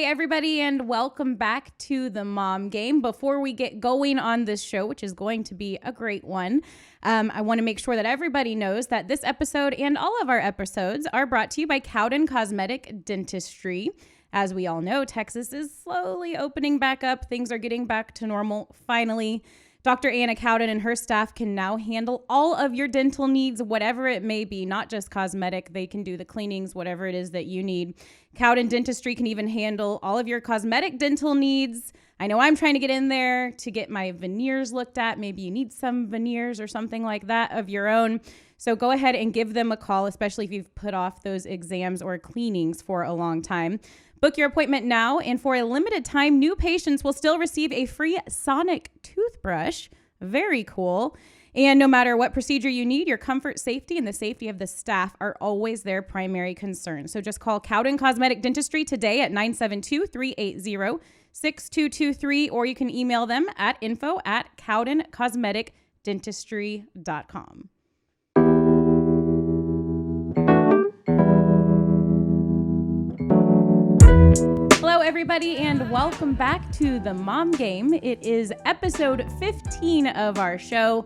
everybody, and welcome back to the Mom Game. Before we get going on this show, which is going to be a great one, I want to make sure that everybody knows that this episode and all of our episodes are brought to you by Cowden Cosmetic Dentistry. As we all know, Texas is slowly opening back up. Things are getting back to normal finally. Dr. Anna Cowden and her staff can now handle all of your dental needs, whatever it may be, not just cosmetic. They can do the cleanings, whatever it is that you need. Cowden Dentistry can even handle all of your cosmetic dental needs. I know I'm trying to get in there to get my veneers looked at. Maybe you need some veneers or something like that of your own. So go ahead and give them a call, especially if you've put off those exams or cleanings for a long time. Book your appointment now, and for a limited time, new patients will still receive a free sonic toothbrush. Very cool. And no matter what procedure you need, your comfort, safety, and the safety of the staff are always their primary concern. So just call Cowden Cosmetic Dentistry today at 972-380-6223, or you can email them at info@cowdencosmeticdentistry.com. Hello, everybody, and welcome back to the Mom Game. It is episode 15 of our show.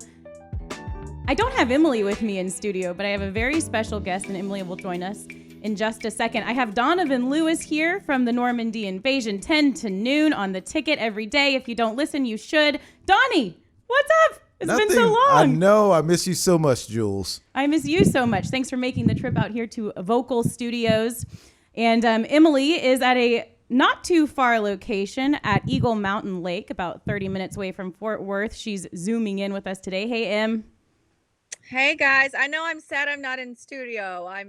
I don't have Emily with me in studio, but I have a very special guest, and Emily will join us in just a second. I have Donovan Lewis here from the Normandy Invasion, 10 to noon on the ticket every day. If you don't listen, you should. Donnie, what's up? It's been so long. I know. I miss you so much, Jules. I miss you so much. Thanks for making the trip out here to Vocal Studios. And Emily is at a not too far location at Eagle Mountain Lake, about 30 minutes away from Fort Worth. She's Zooming in with us today. Hey, Em. Hey, guys. I know I'm sad I'm not in studio. I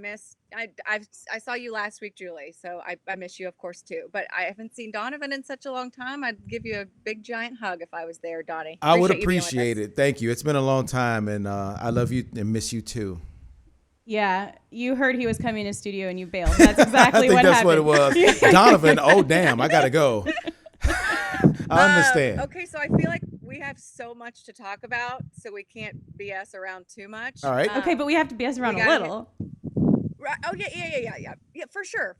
saw you last week, Julie, so I miss you, of course, too. But I haven't seen Donovan in such a long time. I'd give you a big, giant hug if I was there, Donnie. I would appreciate it. Thank you. It's been a long time, and I love you and miss you, too. Yeah, you heard he was coming in studio and you bailed. That's exactly what happened. I think that's what it was. Donovan, oh, damn, I got to go. I understand. Okay, so I feel like we have so much to talk about, so we can't BS around too much. All right. Okay, but we have to BS around a little. Right. Oh, yeah, for sure.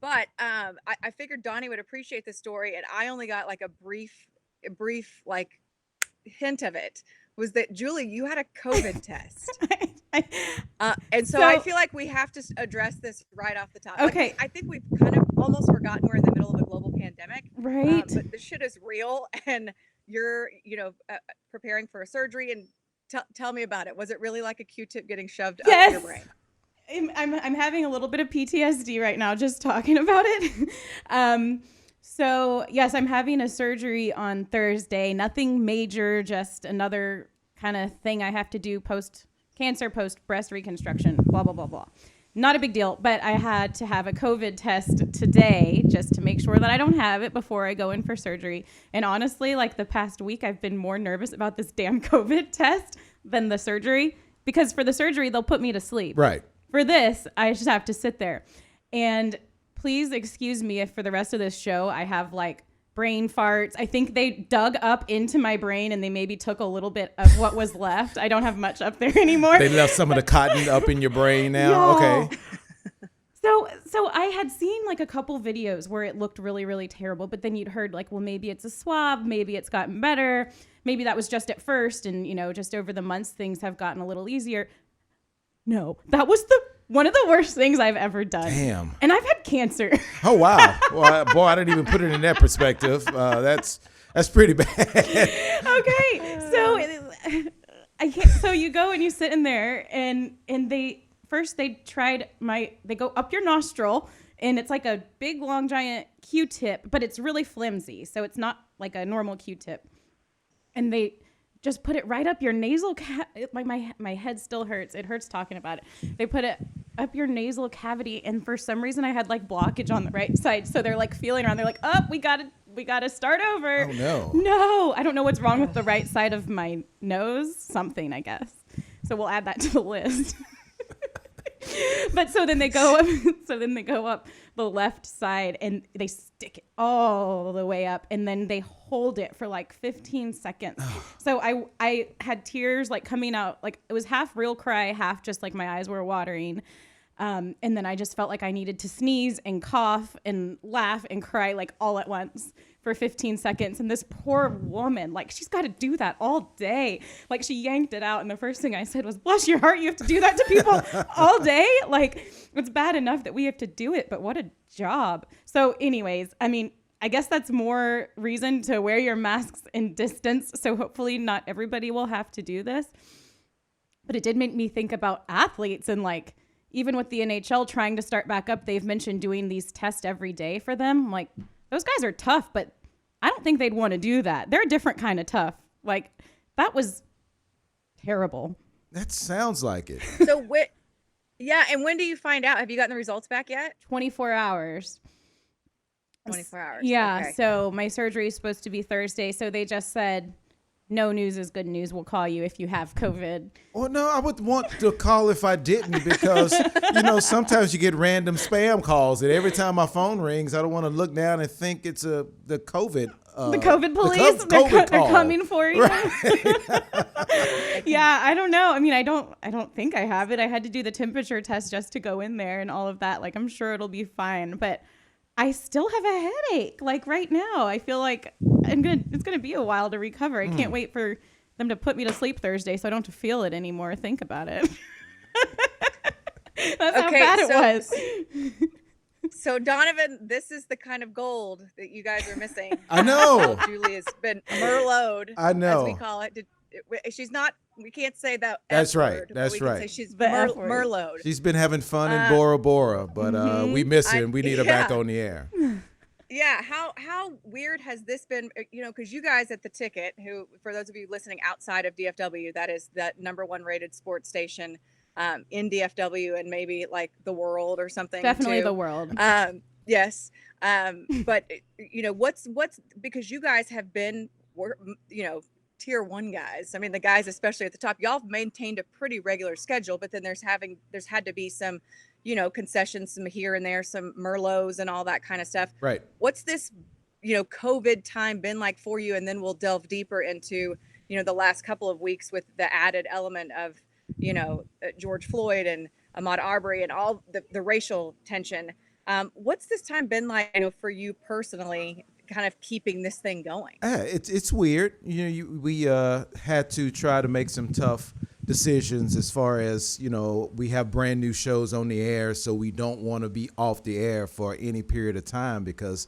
But I figured Donnie would appreciate the story, and I only got like a brief like hint of it. Was that, Julie, you had a COVID test. And so I feel like we have to address this right off the top. Okay. Like, I think we've kind of almost forgotten we're in the middle of a global pandemic. Right. But this shit is real, and you're, preparing for a surgery. And tell me about it. Was it really like a Q-tip getting shoved up your brain? I'm having a little bit of PTSD right now just talking about it. So, yes, I'm having a surgery on Thursday. Nothing major, just another kind of thing I have to do post-cancer, post-breast reconstruction, blah, blah, blah, blah. Not a big deal, but I had to have a COVID test today just to make sure that I don't have it before I go in for surgery. And honestly, like the past week, I've been more nervous about this damn COVID test than the surgery, because for the surgery, they'll put me to sleep. Right. For this, I just have to sit there. And please excuse me if for the rest of this show I have like brain farts. I think they dug up into my brain and they maybe took a little bit of what was left. I don't have much up there anymore. They left some of the cotton up in your brain now. Yo. Okay. So I had seen like a couple videos where it looked really, really terrible, but then you'd heard like, well, maybe it's a swab, maybe it's gotten better. Maybe that was just at first. And, just over the months, things have gotten a little easier. No, that was one of the worst things I've ever done. Damn. And I've had cancer. Oh, wow. Well, boy, I didn't even put it in that perspective. That's pretty bad. Okay. So you go and you sit in there and they go up your nostril, and it's like a big, long, giant Q-tip, but it's really flimsy. So it's not like a normal Q-tip. And they just put it right up your nasal my head still hurts. It hurts talking about it. They put it up your nasal cavity, and for some reason I had like blockage on the right side. So they're like feeling around. They're like, "Oh, we gotta start over." Oh no. No, I don't know what's wrong with the right side of my nose. Something, I guess. So we'll add that to the list. But so then they go up the left side and they stick it all the way up, and then they hold it for like 15 seconds. So I had tears like coming out, like it was half real cry, half just like my eyes were watering. And then I just felt like I needed to sneeze and cough and laugh and cry like all at once for 15 seconds. And this poor woman, like, she's got to do that all day. Like, she yanked it out. And the first thing I said was, bless your heart, you have to do that to people all day? Like, it's bad enough that we have to do it, but what a job. So anyways, I mean, I guess that's more reason to wear your masks and distance. So hopefully not everybody will have to do this. But it did make me think about athletes, and like, even with the NHL trying to start back up, they've mentioned doing these tests every day for them. I'm like, those guys are tough, but I don't think they'd want to do that. They're a different kind of tough. Like, that was terrible. That sounds like it. So yeah, and when do you find out? Have you gotten the results back yet? 24 hours. 24 hours. Yeah, Okay. so my surgery is supposed to be Thursday, so they just said, no news is good news. We'll call you if you have COVID. Well, no, I would want to call if I didn't, because, sometimes you get random spam calls, and every time my phone rings, I don't want to look down and think it's the COVID. The COVID police, they're coming for you. Right. Yeah, I don't know. I mean, I don't think I have it. I had to do the temperature test just to go in there and all of that. Like, I'm sure it'll be fine, but I still have a headache. Like, right now, I feel like it's gonna be a while to recover. I can't wait for them to put me to sleep Thursday so I don't have to feel it anymore. Think about it. That's how bad it was. So Donovan, this is the kind of gold that you guys are missing. I know. Julie has been Merlot'd, I know. as we call it. She's not. We can't say that. That's F right. word, but That's we can right. say she's The F word. Merlot'd. She's been having fun in Bora Bora, but we miss her, and we need her back on the air. Yeah. How weird has this been? Because you guys at the Ticket, who, for those of you listening outside of DFW, that is that #1 rated sports station in DFW and maybe like the world or something. Definitely too. the world. Yes. But what's because you guys have been, tier 1 guys. I mean, the guys, especially at the top, y'all have maintained a pretty regular schedule, but then there's had to be some, concessions, some here and there, some Merlots and all that kind of stuff. Right. What's this, COVID time been like for you? And then we'll delve deeper into, the last couple of weeks with the added element of, George Floyd and Ahmaud Arbery and all the racial tension. What's this time been like, for you personally, kind of keeping this thing going? It's weird. We had to try to make some tough decisions as far as, we have brand new shows on the air, so we don't want to be off the air for any period of time because,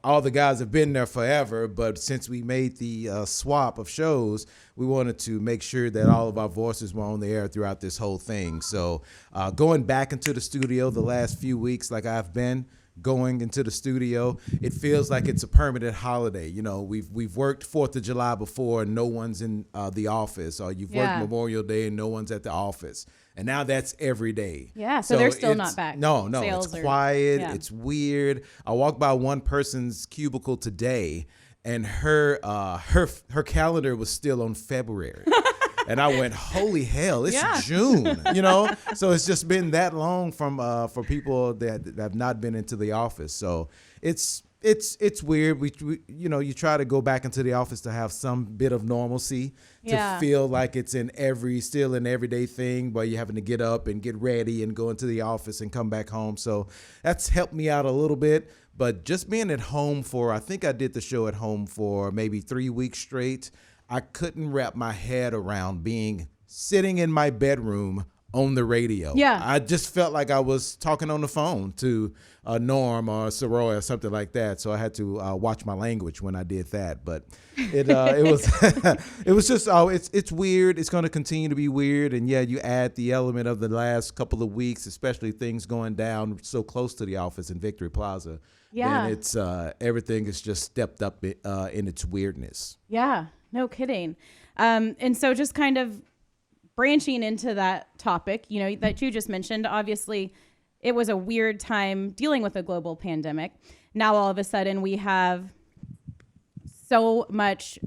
all the guys have been there forever. But since we made the swap of shows, we wanted to make sure that all of our voices were on the air throughout this whole thing. So going back into the studio the last few weeks, like I've been going into the studio, it feels like it's a permanent holiday. We've worked 4th of July before and no one's in the office, or you've worked Memorial Day and no one's at the office. And now that's every day. Yeah, so they're still not back. No, it's quiet. Yeah. It's weird. I walked by one person's cubicle today, and her calendar was still on February. And I went, holy hell, it's June, So it's just been that long for people that have not been into the office. So it's weird. We you try to go back into the office to have some bit of normalcy, to feel like it's still an everyday thing, where you're having to get up and get ready and go into the office and come back home. So that's helped me out a little bit. But just being at home I think I did the show at home for maybe 3 weeks straight. I couldn't wrap my head around sitting in my bedroom on the radio. Yeah. I just felt like I was talking on the phone to Norm or Soroy or something like that. So I had to watch my language when I did that. But it was it was just it's weird. It's going to continue to be weird. And you add the element of the last couple of weeks, especially things going down so close to the office in Victory Plaza. Yeah. Then it's everything is just stepped up in its weirdness. Yeah. No kidding. And so just kind of branching into that topic, that you just mentioned, obviously it was a weird time dealing with a global pandemic. Now, all of a sudden we have so much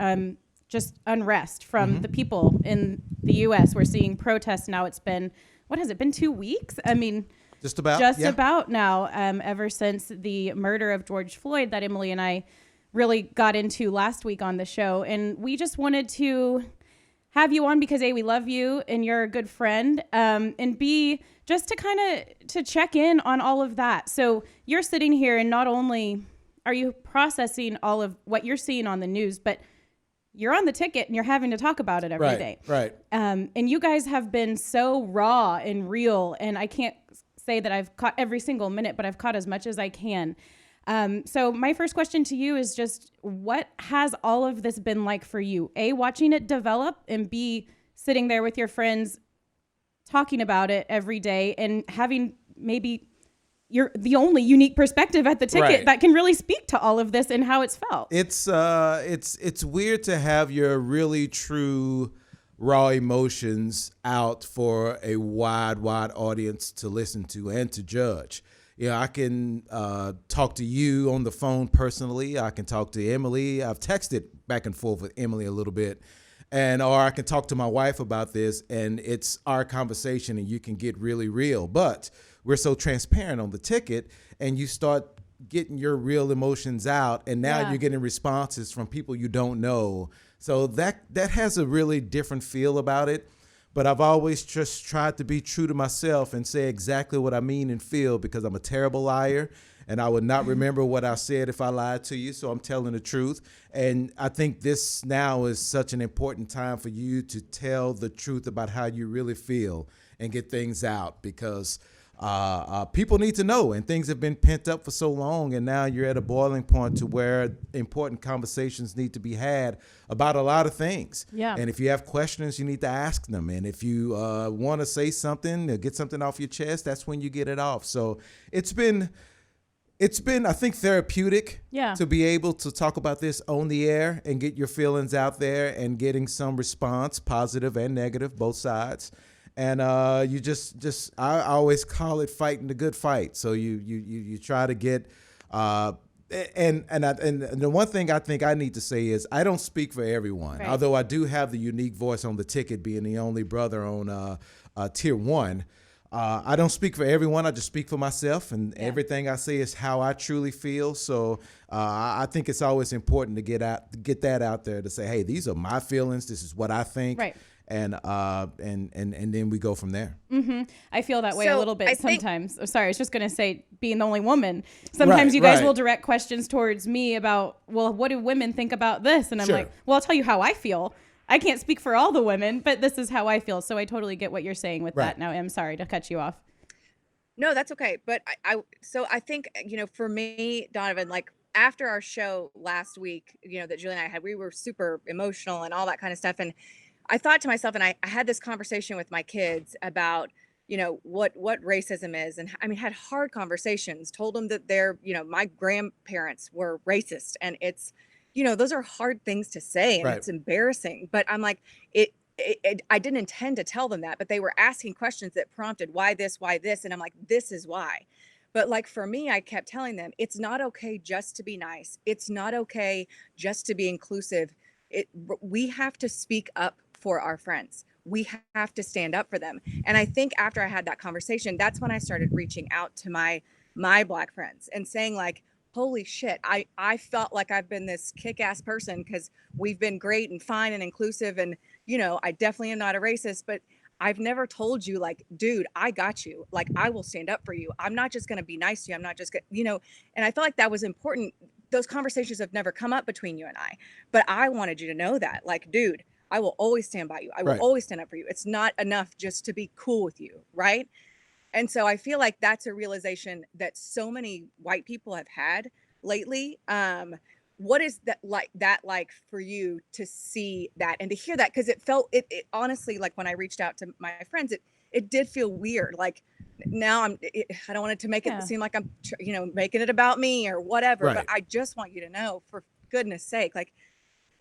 just unrest from the people in the U.S. We're seeing protests now. It's been, what has it been, 2 weeks? I mean, just about now, ever since the murder of George Floyd that Emily and I really got into last week on the show. And we just wanted to have you on because A, we love you and you're a good friend, and B, just to kind of to check in on all of that. So you're sitting here and not only are you processing all of what you're seeing on the news, but you're on the ticket and you're having to talk about it every day. Right. And you guys have been so raw and real, and I can't say that I've caught every single minute, but I've caught as much as I can. So my first question to you is just, what has all of this been like for you? A, watching it develop, and B, sitting there with your friends talking about it every day and having maybe you're the only unique perspective at the ticket that can really speak to all of this and how it's felt. It's weird to have your really true raw emotions out for a wide audience to listen to and to judge. You know, I can talk to you on the phone personally. I can talk to Emily. I've texted back and forth with Emily a little bit. Or I can talk to my wife about this, and it's our conversation, and you can get really real. But we're so transparent on the ticket, and you start getting your real emotions out, and now you're getting responses from people you don't know. So that has a really different feel about it. But I've always just tried to be true to myself and say exactly what I mean and feel, because I'm a terrible liar. And I would not remember what I said if I lied to you. So I'm telling the truth. And I think this now is such an important time for you to tell the truth about how you really feel and get things out, because people need to know, and things have been pent up for so long. And now you're at a boiling point to where important conversations need to be had about a lot of things. Yeah. And if you have questions, you need to ask them. And if you want to say something or get something off your chest, that's when you get it off. So it's been, I think, therapeutic to be able to talk about this on the air and get your feelings out there and getting some response, positive and negative, both sides. And you just I always call it fighting the good fight. So you try to get and the one thing I think I need to say is I don't speak for everyone, right. Although I do have the unique voice on the ticket, being the only brother on tier 1. I don't speak for everyone. I just speak for myself, and everything I say is how I truly feel. So I think it's always important to get that out there, to say, hey, these are my feelings. This is what I think. Right. And then we go from there. Mm-hmm. I feel that way a little bit sometimes. Sorry, I was just going to say, being the only woman, Right, sometimes you guys right. will direct questions towards me about, well, what do women think about this? And I'm like, well, I'll tell you how I feel. I can't speak for all the women, but this is how I feel. So I totally get what you're saying with that. Now, I'm sorry to cut you off. No, that's okay. But I think, for me, Donovan, like after our show last week, that Julie and I had, we were super emotional and all that kind of stuff. And I thought to myself, and I had this conversation with my kids about, what racism is. And I mean, had hard conversations, told them that my grandparents were racist, and it's, those are hard things to say, and it's embarrassing, but I'm like, I didn't intend to tell them that, but they were asking questions that prompted why this, and I'm like, this is why. But like for me, I kept telling them, it's not okay just to be nice. It's not okay just to be inclusive. We have to speak up for our friends. We have to stand up for them. And I think after I had that conversation, that's when I started reaching out to my Black friends and saying, like, holy shit, I felt like I've been this kick-ass person because we've been great and fine and inclusive. And, I definitely am not a racist, but I've never told you, like, dude, I got you. Like, I will stand up for you. I'm not just going to be nice to you. I'm not just going to, and I felt like that was important. Those conversations have never come up between you and I, but I wanted you to know that, like, dude, I will always stand by you. I will always stand up for you. It's not enough just to be cool with you. Right. And so I feel like that's a realization that so many white people have had lately. What is that like for you to see that and to hear that? Because it felt it honestly, like when I reached out to my friends, it did feel weird. Like now I don't want it to make it seem like I'm making it about me or whatever. But I just want you to know, for goodness sake, like,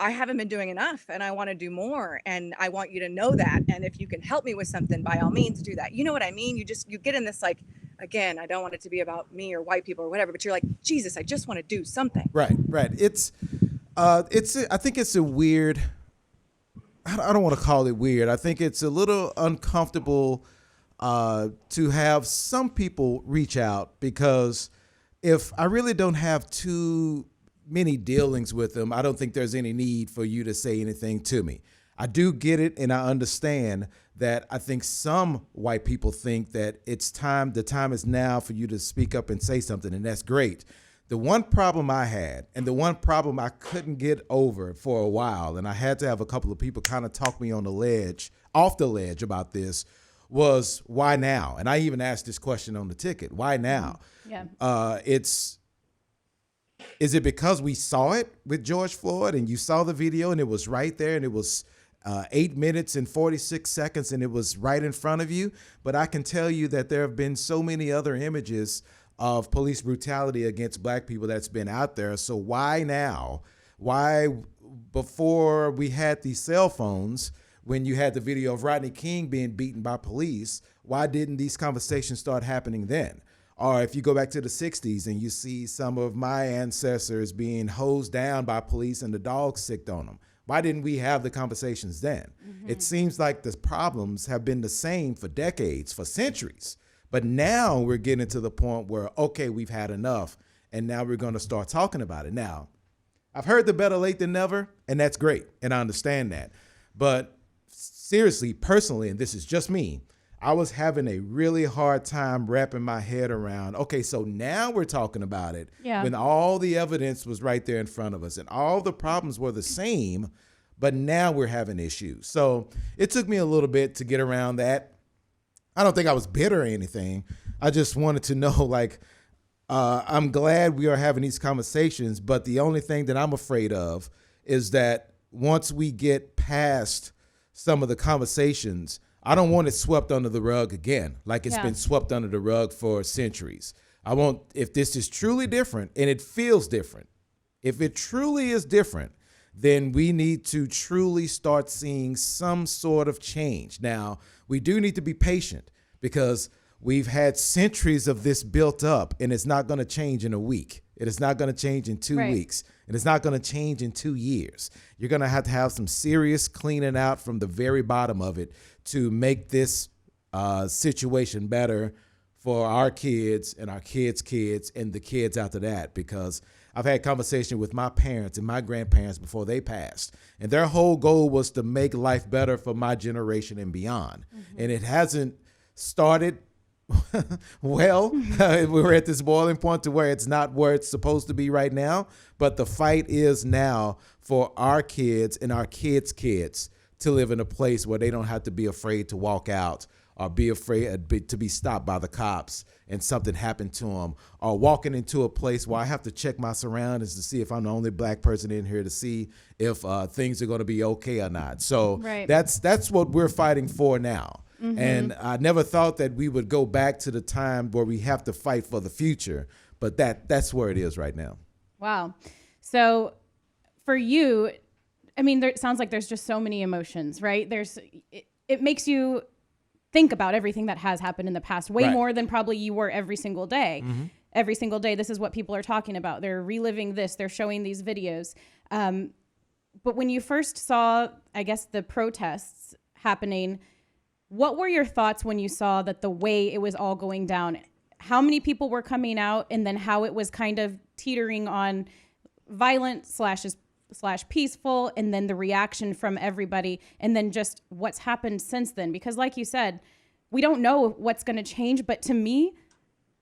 I haven't been doing enough, and I want to do more, and I want you to know that. And if you can help me with something, by all means, do that. You know what I mean? You get in this, like, again, I don't want it to be about me or white people or whatever, but you're like, Jesus, I just want to do something. Right. I think it's a weird, I don't want to call it weird. I think it's a little uncomfortable to have some people reach out, because if I really don't have too many dealings with them, I don't think there's any need for you to say anything to me. I do get it, and I understand that. I think some white people think that the time is now for you to speak up and say something, and that's great. The one problem I had, and the one problem I couldn't get over for a while, and I had to have a couple of people kind of talk me off the ledge about this, was why now? And I even asked this question on the ticket, why now? Yeah. Is it because we saw it with George Floyd and you saw the video and it was right there and it was 8 minutes and 46 seconds and it was right in front of you? But I can tell you that there have been so many other images of police brutality against black people that's been out there. So why now? Why before we had these cell phones, when you had the video of Rodney King being beaten by police, why didn't these conversations start happening then? Or if you go back to the 60s and you see some of my ancestors being hosed down by police and the dogs sicked on them, why didn't we have the conversations then? Mm-hmm. It seems like the problems have been the same for decades, for centuries. But now we're getting to the point where, okay, we've had enough, and now we're going to start talking about it. Now, I've heard the better late than never, and that's great, and I understand that. But seriously, personally, and this is just me, I was having a really hard time wrapping my head around, okay, so now we're talking about it when all the evidence was right there in front of us and all the problems were the same, but now we're having issues. So it took me a little bit to get around that. I don't think I was bitter or anything. I just wanted to know, like, I'm glad we are having these conversations, but the only thing that I'm afraid of is that once we get past some of the conversations, I don't want it swept under the rug again, like it's been swept under the rug for centuries. I want, if this is truly different and it feels different, if it truly is different, then we need to truly start seeing some sort of change. Now, we do need to be patient because we've had centuries of this built up, and it's not going to change in a week. It is not going to change in 2 weeks. And it's not going to change in 2 years. You're going to have some serious cleaning out from the very bottom of it to make this situation better for our kids and our kids' kids and the kids after that. Because I've had conversation with my parents and my grandparents before they passed, and their whole goal was to make life better for my generation and beyond. Mm-hmm. And it hasn't started well. We're at this boiling point to where it's not where it's supposed to be right now, but the fight is now for our kids and our kids' kids to live in a place where they don't have to be afraid to walk out or be afraid to be stopped by the cops and something happened to them, or walking into a place where I have to check my surroundings to see if I'm the only black person in here to see if things are going to be okay or not. So that's what we're fighting for now. Mm-hmm. And I never thought that we would go back to the time where we have to fight for the future, but that's where it is right now. Wow. So for you, I mean, it sounds like there's just so many emotions, right? It makes you think about everything that has happened in the past way more than probably you were every single day. Mm-hmm. Every single day, this is what people are talking about. They're reliving this. They're showing these videos. But when you first saw, I guess, the protests happening, what were your thoughts when you saw that the way it was all going down, how many people were coming out, and then how it was kind of teetering on violent / peaceful, and then the reaction from everybody, and then just what's happened since then? Because like you said, we don't know what's going to change, but to me,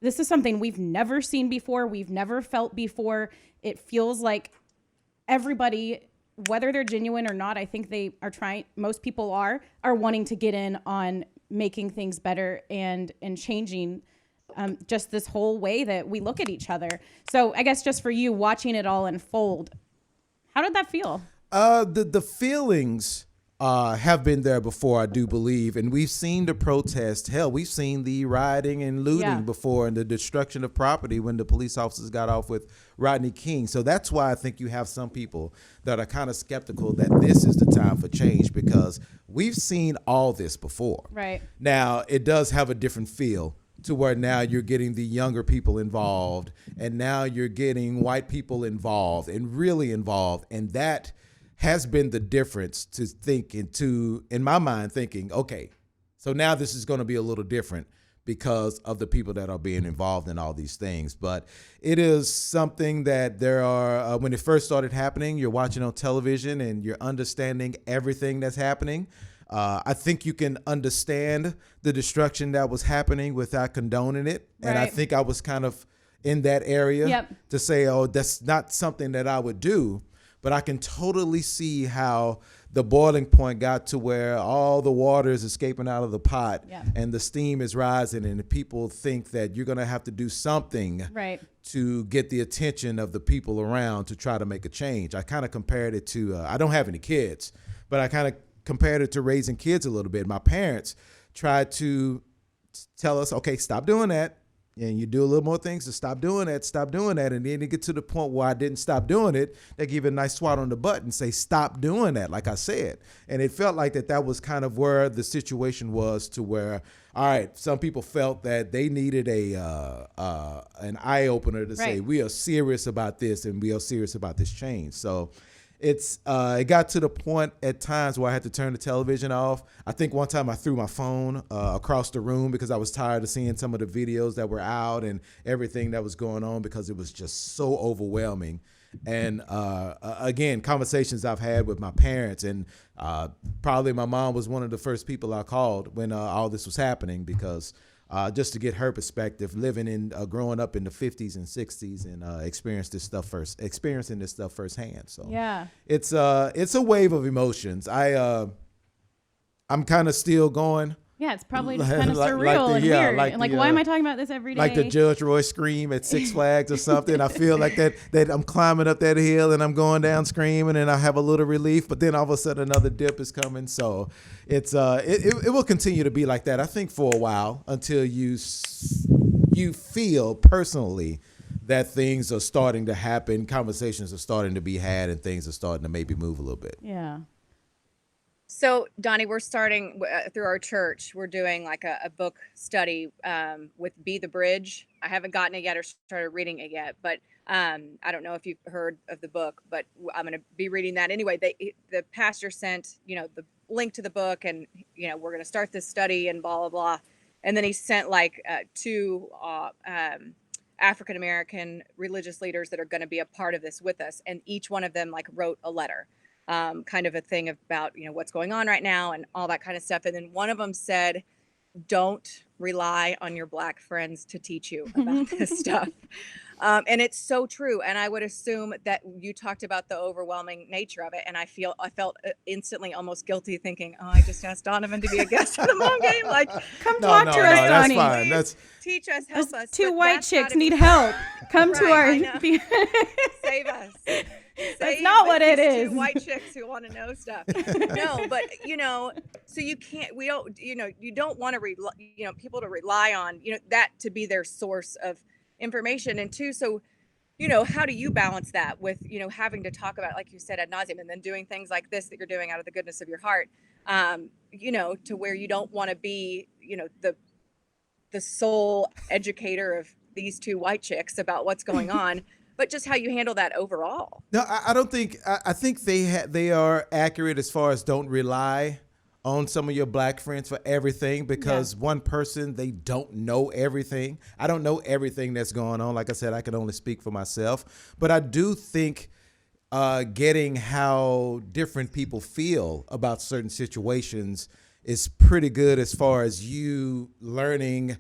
this is something we've never seen before. We've never felt before. It feels like everybody, whether they're genuine or not, I think they are trying, most people are wanting to get in on making things better and changing just this whole way that we look at each other. So I guess just for you, watching it all unfold, how did that feel? The feelings have been there before, I do believe. And we've seen the protest. Hell, we've seen the rioting and looting before, and the destruction of property when the police officers got off with Rodney King. So that's why I think you have some people that are kind of skeptical that this is the time for change, because we've seen all this before. Right. Now, it does have a different feel to where now you're getting the younger people involved, and now you're getting white people involved and really involved. And that has been the difference to think into, in my mind, thinking, okay, so now this is going to be a little different, because of the people that are being involved in all these things. But it is something that there are, when it first started happening, you're watching on television and you're understanding everything that's happening. I think you can understand the destruction that was happening without condoning it. Right. And I think I was kind of in that area to say, oh, that's not something that I would do. But I can totally see how the boiling point got to where all the water is escaping out of the pot and the steam is rising, and the people think that you're going to have to do something to get the attention of the people around to try to make a change. I kind of compared it to, I don't have any kids, but I kind of compared it to raising kids a little bit. My parents tried to tell us, okay, stop doing that. And you do a little more things to stop doing that. And then you get to the point where I didn't stop doing it. They give you a nice swat on the butt and say, stop doing that, like I said. And it felt like that was kind of where the situation was, to where, all right, some people felt that they needed an eye opener to say, we are serious about this and we are serious about this change. So it got to the point at times where I had to turn the television off. I think one time I threw my phone across the room because I was tired of seeing some of the videos that were out and everything that was going on, because it was just so overwhelming. And again, conversations I've had with my parents, and probably my mom was one of the first people I called when all this was happening, because just to get her perspective, growing up in the 50s and 60s and experiencing this stuff firsthand. So it's a wave of emotions. I'm kind of still going. Yeah, it's probably just kind of surreal and weird. Why am I talking about this every day? Like the Judge Roy scream at Six Flags or something. I feel like that I'm climbing up that hill and I'm going down screaming and I have a little relief, but then all of a sudden another dip is coming. So it will continue to be like that, I think, for a while, until you feel personally that things are starting to happen, conversations are starting to be had, and things are starting to maybe move a little bit. Yeah. So, Donnie, we're starting through our church. We're doing like a book study with Be the Bridge. I haven't gotten it yet or started reading it yet, but I don't know if you've heard of the book, but I'm going to be reading that anyway. The pastor sent, the link to the book, and, we're going to start this study and blah, blah, blah. And then he sent like two African-American religious leaders that are going to be a part of this with us. And each one of them like wrote a letter. Kind of a thing about, what's going on right now and all that kind of stuff. And then one of them said, don't rely on your Black friends to teach you about this stuff. And it's so true. And I would assume that you talked about the overwhelming nature of it. And I felt instantly almost guilty thinking, oh, I just asked Donovan to be a guest on the Mom Game. Like, come talk to us, Donnie. That's fine. Teach us, help us. Two white chicks need help. Come to our... Save us. That's not what it is. Two white chicks who want to know stuff. No, but so you can't. We don't. You don't want to people to rely on that to be their source of information. And two, so how do you balance that with having to talk about, like you said, ad nauseum, and then doing things like this that you're doing out of the goodness of your heart, to where you don't want to be the sole educator of these two white chicks about what's going on. But just how you handle that overall. No, I don't think. I think they are accurate as far as don't rely on some of your Black friends for everything, because one person, they don't know everything. I don't know everything that's going on. Like I said, I can only speak for myself. But I do think getting how different people feel about certain situations is pretty good, as far as you learning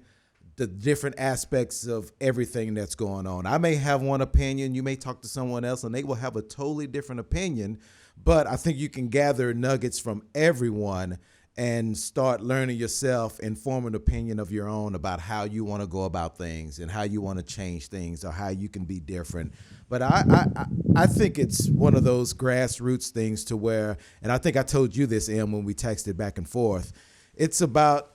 the different aspects of everything that's going on. I may have one opinion, you may talk to someone else and they will have a totally different opinion, but I think you can gather nuggets from everyone and start learning yourself and form an opinion of your own about how you want to go about things and how you want to change things or how you can be different. But I think it's one of those grassroots things to where, and I think I told you this, Em, when we texted back and forth, it's about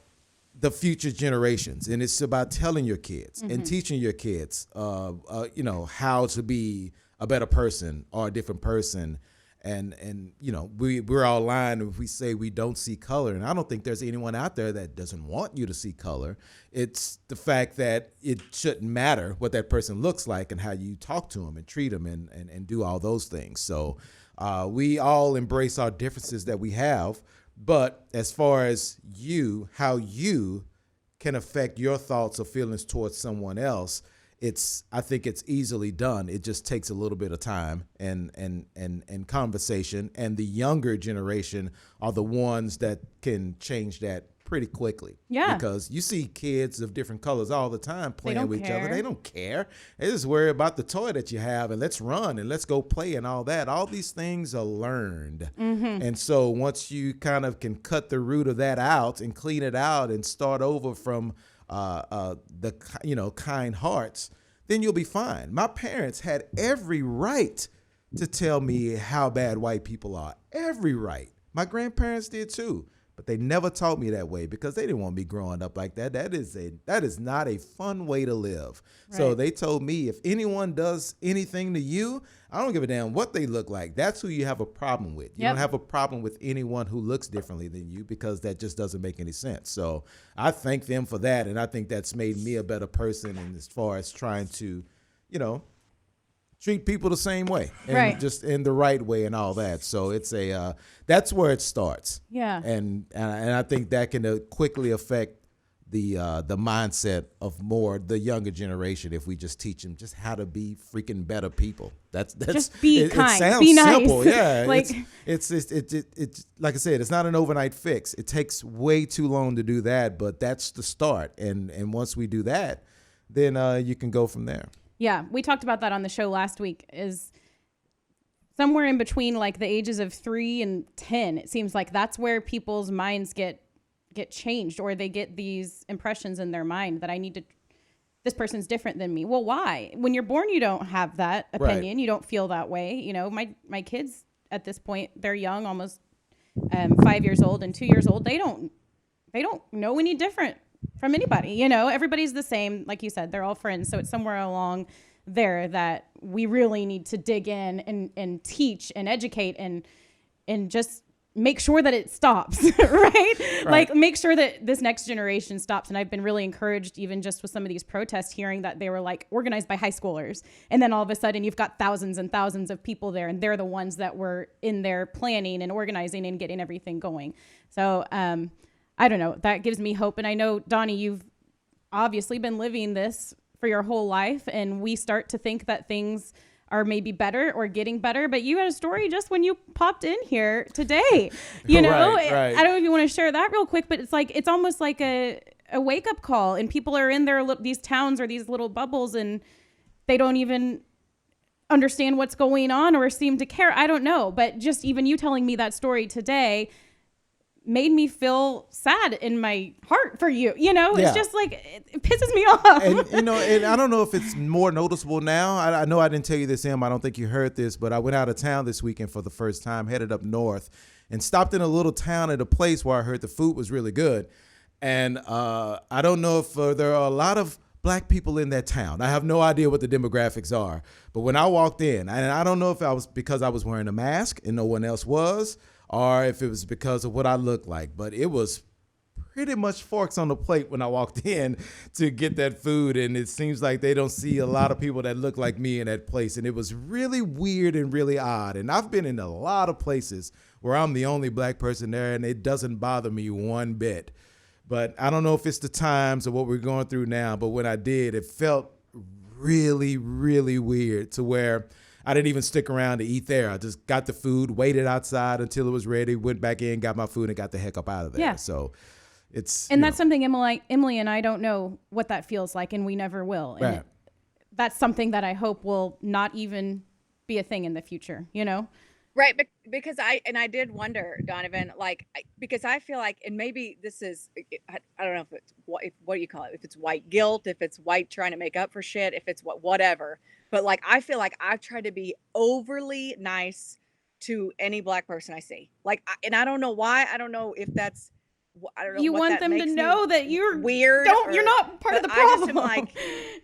the future generations, and it's about telling your kids and teaching your kids, how to be a better person or a different person. And we're all lying if we say we don't see color. And I don't think there's anyone out there that doesn't want you to see color. It's the fact that it shouldn't matter what that person looks like and how you talk to them and treat them and do all those things. So we all embrace our differences that we have. But as far as how you can affect your thoughts or feelings towards someone else, I think it's easily done. It just takes a little bit of time and conversation. And the younger generation are the ones that can change that pretty quickly. Yeah. Because you see kids of different colors all the time playing with each other. care. They don't care. They just worry about the toy that you have and let's run and let's go play and all that. All these things are learned. And so once you kind of can cut the root of that out and clean it out and start over from the kind hearts, then you'll be fine. My parents had every right to tell me how bad white people are. Every right. My grandparents did too. But they never taught me that way because they didn't want me growing up like that. That is not a fun way to live. Right. So they told me if anyone does anything to you, I don't give a damn what they look like. That's who you have a problem with. You don't have a problem with anyone who looks differently than you because that just doesn't make any sense. So I thank them for that. And I think that's made me a better person and as far as trying to, treat people the same way and just in the right way and all that. So it's that's where it starts. Yeah. And I think that can quickly affect the mindset of the younger generation if we just teach them just how to be freaking better people. That's just be kind. It sounds be nice. simple. Yeah. Like it's like I said, it's not an overnight fix. It takes way too long to do that, but that's the start. And once we do that, then you can go from there. Yeah, we talked about that on the show last week, is somewhere in between like the ages of 3 and 10. It seems like that's where people's minds get changed, or they get these impressions in their mind that this person's different than me. Well, why? When you're born, you don't have that opinion. Right. You don't feel that way. My kids at this point, they're young, almost 5 years old and 2 years old. They don't know any different from anybody. Everybody's the same. Like you said, they're all friends. So it's somewhere along there that we really need to dig in and teach and educate and just make sure that it stops, right? Like make sure that this next generation stops. And I've been really encouraged, even just with some of these protests, hearing that they were like organized by high schoolers. And then all of a sudden you've got thousands and thousands of people there, and they're the ones that were in there planning and organizing and getting everything going. So, I don't know. That gives me hope. And I know, Donnie, you've obviously been living this for your whole life, and we start to think that things are maybe better or getting better. But you had a story just when you popped in here today. Right. I don't know if you want to share that real quick, but it's almost like a wake-up call, and people are in these towns or these little bubbles, and they don't even understand what's going on or seem to care. I don't know. But just even you telling me that story today made me feel sad in my heart for you. It's just like, it pisses me off. And I don't know if it's more noticeable now. I know I didn't tell you this, Em. I don't think you heard this, but I went out of town this weekend for the first time, headed up north, and stopped in a little town at a place where I heard the food was really good. And I don't know if there are a lot of black people in that town. I have no idea what the demographics are. But when I walked in, and I don't know if I was because I was wearing a mask and no one else was, or if it was because of what I looked like, but it was pretty much forks on the plate when I walked in to get that food. And it seems like they don't see a lot of people that look like me in that place. And it was really weird and really odd. And I've been in a lot of places where I'm the only black person there, and it doesn't bother me one bit. But I don't know if it's the times or what we're going through now, but when I did, it felt really, really weird to where I didn't even stick around to eat there. I just got the food, waited outside until it was ready, went back in, got my food, and got the heck up out of there. Yeah. So it's... And that's something Emily and I don't know what that feels like, and we never will. And that's something that I hope will not even be a thing in the future, Right, because I did wonder, Donovan, because I feel like, and maybe this is, I don't know if it's, what do you call it? If it's white guilt, if it's white trying to make up for shit, if it's whatever. But I feel like I've tried to be overly nice to any black person I see. And I don't know why. I don't know if that's, I don't know. You want them to know that you're weird. You're not part of the problem. I just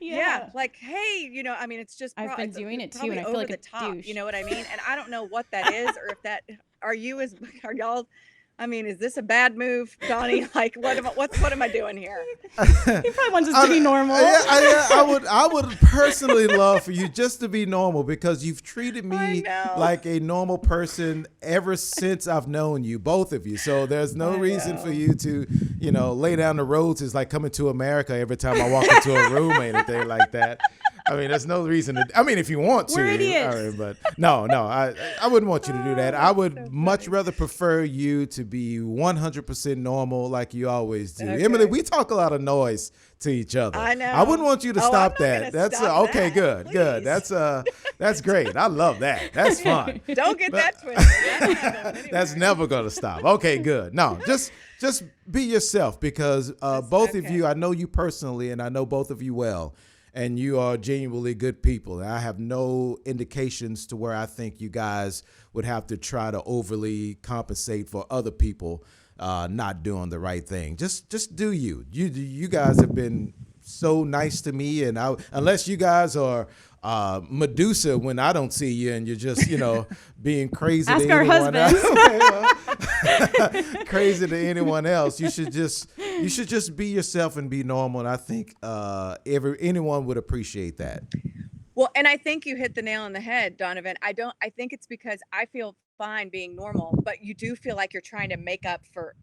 am hey, it's just. I've been doing it too, and I feel like a douche. You know what I mean? And I don't know what that is, or if that are y'all I mean, is this a bad move, Donnie? Like, what am I doing here? He probably wants us to be normal. I would personally love for you just to be normal, because you've treated me like a normal person ever since I've known you, both of you. So there's no reason for you to, lay down the roads. It's like coming to America every time I walk into a room or anything like that. I mean, there's no reason to. I mean, if you want to, we're idiots. But no, I wouldn't want you to do that. I would much rather prefer you to be 100% normal, like you always do. Okay. Emily, we talk a lot of noise to each other. I know. I wouldn't want you to stop that. That's stop okay. That, good. That's great. I love that. That's fun. Don't get that twisted. That's never gonna stop. Okay, good. No, just be yourself, because both of you, I know you personally, and I know both of you well. And you are genuinely good people. And I have no indications to where I think you guys would have to try to overly compensate for other people not doing the right thing. Just do you. You guys have been so nice to me, and unless you guys are Medusa when I don't see you, and you're just being crazy. Ask to our anyone husbands. Crazy to anyone else. You should just be yourself and be normal. And I think anyone would appreciate that. Well, and I think you hit the nail on the head, Donovan. I think it's because I feel fine being normal, but you do feel like you're trying to make up for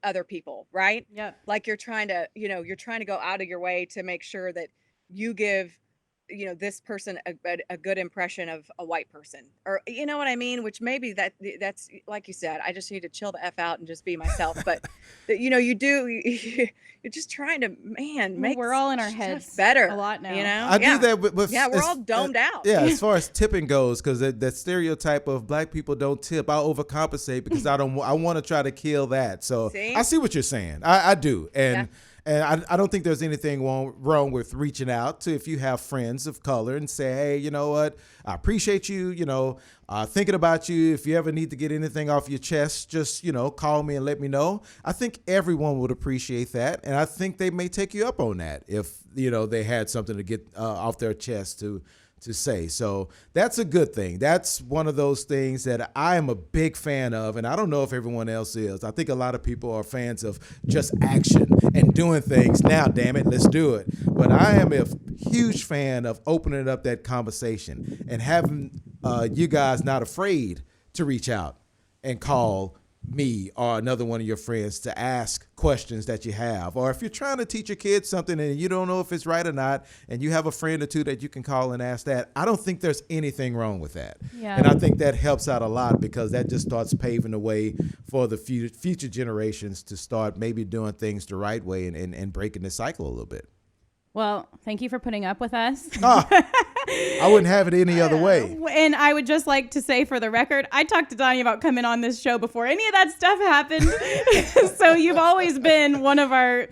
other people, right? Yeah. Like you're trying to go out of your way to make sure that you give this person a good impression of a white person, or you know what I mean, which maybe that's like you said, I just need to chill the F out and just be myself. But you're just trying to make we're all in our heads better a lot now. I do that with we're all domed out. Yeah, as far as tipping goes, because that stereotype of black people don't tip, I overcompensate because I want to try to kill that. So I see what you're saying. I do. And I don't think there's anything wrong with reaching out to, if you have friends of color, and say, hey, you know what? I appreciate you, thinking about you. If you ever need to get anything off your chest, just, call me and let me know. I think everyone would appreciate that. And I think they may take you up on that if, they had something to get off their chest to say. So that's a good thing. That's one of those things that I am a big fan of, and I don't know if everyone else is. I think a lot of people are fans of just action and doing things. Now, damn it, let's do it. But I am a huge fan of opening up that conversation and having you guys not afraid to reach out and call me or another one of your friends to ask questions that you have. Or if you're trying to teach your kids something and you don't know if it's right or not, and you have a friend or two that you can call and ask that, I don't think there's anything wrong with that. Yeah. And I think that helps out a lot, because that just starts paving the way for the future generations to start maybe doing things the right way and breaking the cycle a little bit. Well, thank you for putting up with us. I wouldn't have it any other way. And I would just like to say, for the record, I talked to Donnie about coming on this show before any of that stuff happened. So you've always been one of our,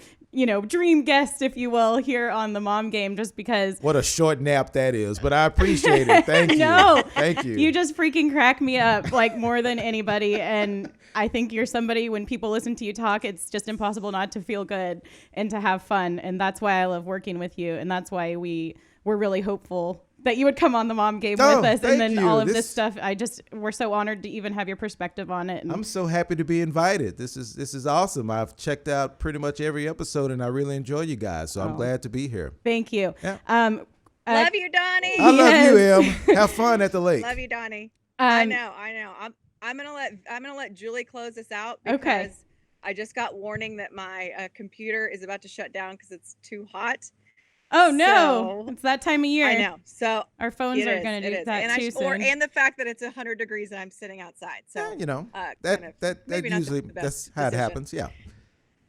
dream guests, if you will, here on the Mom Game, just because. What a short nap that is, but I appreciate it. Thank you. No, thank you. You just freaking crack me up like more than anybody. And I think you're somebody, when people listen to you talk, it's just impossible not to feel good and to have fun. And that's why I love working with you. And that's why we're really hopeful that you would come on the Mom Game with us. And then all of this stuff, we're so honored to even have your perspective on it. And I'm so happy to be invited. This is awesome. I've checked out pretty much every episode, and I really enjoy you guys. So I'm glad to be here. Thank you. Yeah. Love you, Donnie. I love you, Em. Have fun at the lake. Love you, Donnie. I know. I'm gonna let Julie close this out, because I just got warning that my computer is about to shut down because it's too hot. Oh no! It's that time of year. I know. So our phones are going to do that too soon. And the fact that it's 100 degrees and I'm sitting outside. So that usually that's how it happens. Yeah.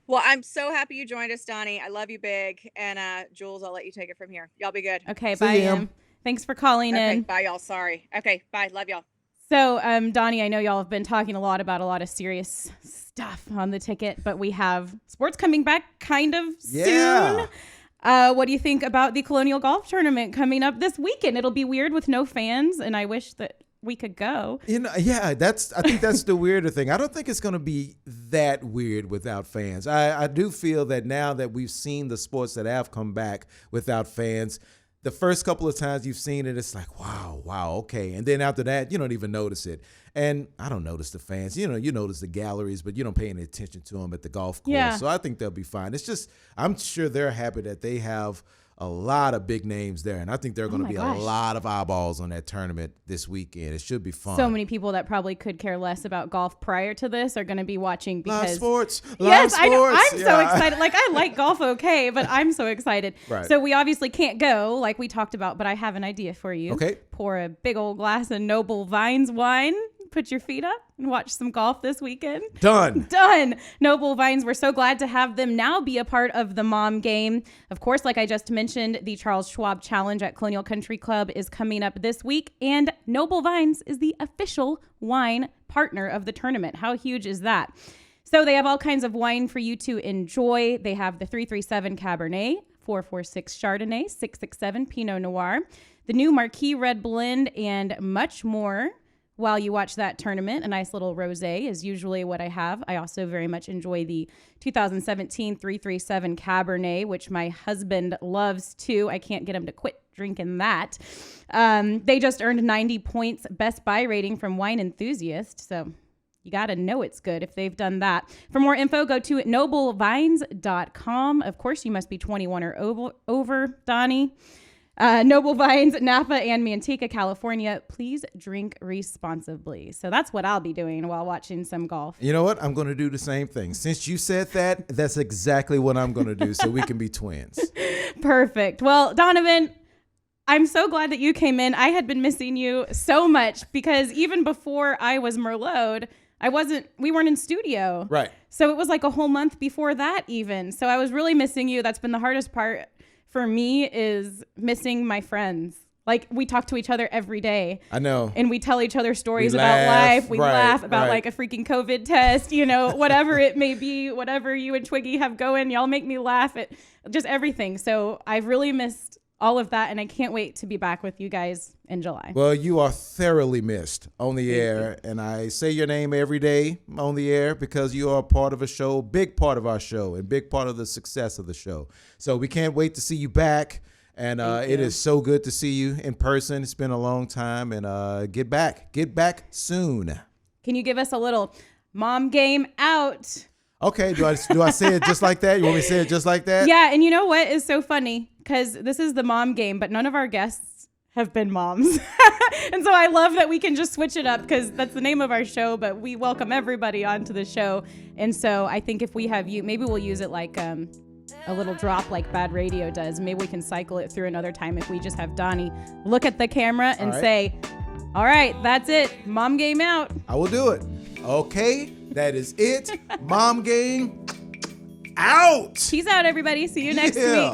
Well, I'm so happy you joined us, Donnie. I love you big. And Jules, I'll let you take it from here. Y'all be good. Okay. Bye, Em. Thanks for calling in. Bye, y'all. Sorry. Okay. Bye. Love y'all. So, Donnie, I know y'all have been talking a lot about a lot of serious stuff on the ticket, but we have sports coming back kind of soon. What do you think about the Colonial Golf Tournament coming up this weekend? It'll be weird with no fans, and I wish that we could go. I think that's the weirder thing. I don't think it's going to be that weird without fans. I do feel that now that we've seen the sports that have come back without fans, the first couple of times you've seen it, it's like, wow, okay. And then after that, you don't even notice it. And I don't notice the fans. You notice the galleries, but you don't pay any attention to them at the golf course. Yeah. So I think they'll be fine. It's just, I'm sure they're happy that they have a lot of big names there. And I think there are going to be a lot of eyeballs on that tournament this weekend. It should be fun. So many people that probably could care less about golf prior to this are going to be watching because live sports. Yes, I know. I'm so excited. Like, I like golf, okay, but I'm so excited. Right. So we obviously can't go like we talked about, but I have an idea for you. Okay. Pour a big old glass of Noble Vines wine. Put your feet up and watch some golf this weekend. Done. Noble Vines, we're so glad to have them now be a part of the Mom Game. Of course, like I just mentioned, the Charles Schwab Challenge at Colonial Country Club is coming up this week, and Noble Vines is the official wine partner of the tournament. How huge is that? So they have all kinds of wine for you to enjoy. They have the 337 Cabernet, 446 Chardonnay, 667 Pinot Noir, the new Marquis Red Blend, and much more. While you watch that tournament, a nice little rosé is usually what I have. I also very much enjoy the 2017 337 Cabernet, which my husband loves too. I can't get him to quit drinking that. They just earned 90 points Best Buy rating from Wine Enthusiast, so you got to know it's good if they've done that. For more info, go to noblevines.com. Of course, you must be 21 or over, Donnie. Noble Vines, Napa, and Manteca, California. Please drink responsibly. So that's what I'll be doing while watching some golf. You know what? I'm going to do the same thing. Since you said that, that's exactly what I'm going to do so we can be twins. Perfect. Well, Donovan, I'm so glad that you came in. I had been missing you so much because even before I was Merlot'd, we weren't in studio. Right. So it was like a whole month before that even. So I was really missing you. That's been the hardest part for me, is missing my friends. Like, we talk to each other every day. I know. And we tell each other stories about life. We laugh about like a freaking COVID test, whatever it may be, whatever you and Twiggy have going. Y'all make me laugh at just everything. So I've really missed all of that, and I can't wait to be back with you guys in July. Well, you are thoroughly missed on the air, and I say your name every day on the air because you are a part of a show, big part of our show, and big part of the success of the show. So we can't wait to see you back, and it is so good to see you in person. It's been a long time, and get back soon. Can you give us a little Mom Game out? Okay, do I say it just like that? You want me to say it just like that? Yeah, and you know what is so funny? Because this is the Mom Game, but none of our guests have been moms. And so I love that we can just switch it up because that's the name of our show, but we welcome everybody onto the show. And so I think if we have you, maybe we'll use it like a little drop like Bad Radio does. Maybe we can cycle it through another time if we just have Donnie look at the camera and say, all right, that's it. Mom Game out. I will do it. Okay, that is it. Mom Game out. Peace out, everybody. See you next week.